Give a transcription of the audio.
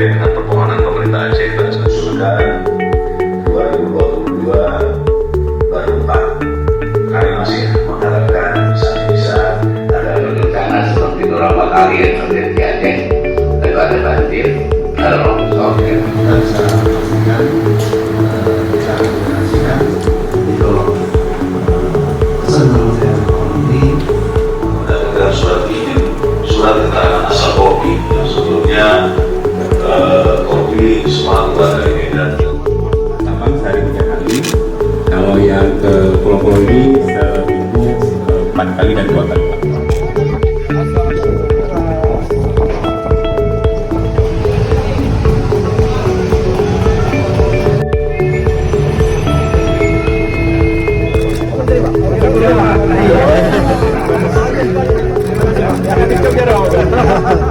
terkait dengan permohonan pemerintah Aceh Sudah 2022 baru 4. Kami masih mengharapkan bisa ada bencana seperti beberapa kali yang terjadi di Aceh, ada banjir, ada longsor, kita bisa pastikan bisa koordinasikan didorong keseluruhan ekonomi dan surat izin, surat keterangan asal kopi yang sebelumnya kopi Sumatera dari Medan. Sabang sehari 3 kali. Kalau yang ke pulau-pulau ini seminggu 4 kali dan 2 kali. Terima kasih.